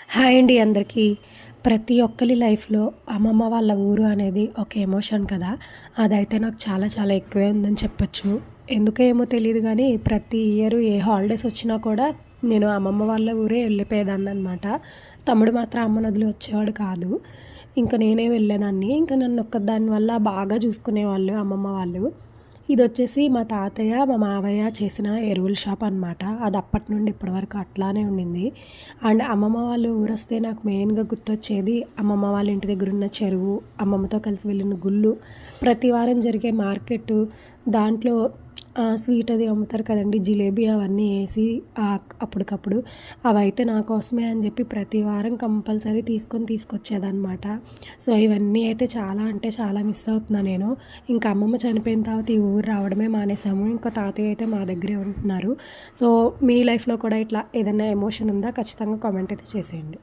Hi అండి అందరికీ. ప్రతి ఒక్కరి లైఫ్‌లో అమ్మమ్మ వాళ్ళ ఊరు అనేది ఒక ఎమోషన్ కదా! అదైతే నాకు చాలా చాలా ఎక్కువే ఉందని చెప్పొచ్చు. ఎందుకో ఏమో తెలీదు గానీ ప్రతి ఇయర్ ఏ హాలిడేస్ వచ్చినా కూడా నేను అమ్మమ్మ వాళ్ళ ఊరే వెళ్ళిపోయేదాన్ననమాట. తమ్ముడు మాత్రం అమ్మని వదిలి వచ్చేవాడు కాదు. ఇంక నేనే వెళ్ళేదాన్ని. ఇంక నన్ను ఒక్కదాని వల్ల బాగా చూసుకునేవాళ్ళు అమ్మమ్మ వాళ్ళు. ఇదొచ్చేసి మా తాతయ్య, మా మావయ్య చేసిన ఎరువుల షాప్ అనమాట. అది అప్పటి నుండి ఇప్పటి వరకు అట్లానే ఉండింది. అండ్ అమ్మమ్మ వాళ్ళు ఊరొస్తే నాకు మెయిన్‌గా గుర్తొచ్చేది అమ్మమ్మ వాళ్ళ ఇంటి దగ్గరున్న చెరువు, అమ్మమ్మతో కలిసి వెళ్ళిన గుళ్ళు, ప్రతి వారం జరిగే మార్కెట్టు, దాంట్లో స్వీట్ అది అమ్ముతారు కదండీ! జిలేబీ అవన్నీ ఏసి అప్పటికప్పుడు అవైతే నా కోసమే అని చెప్పి ప్రతి వారం కంపల్సరీ తీసుకొచ్చేదనమాట. సో, ఇవన్నీ అయితే చాలా అంటే చాలా మిస్ అవుతున్నా నేను. ఇంకా అమ్మమ్మ చనిపోయిన తర్వాత ఈ ఊరు రావడమే మానేసాము. ఇంకా తాతయ్య అయితే మా దగ్గరే ఉంటున్నారు. సో, మీ లైఫ్‌లో కూడా ఇట్లా ఏదైనా ఎమోషన్ ఉందా? ఖచ్చితంగా కామెంట్ అయితే చేసేయండి.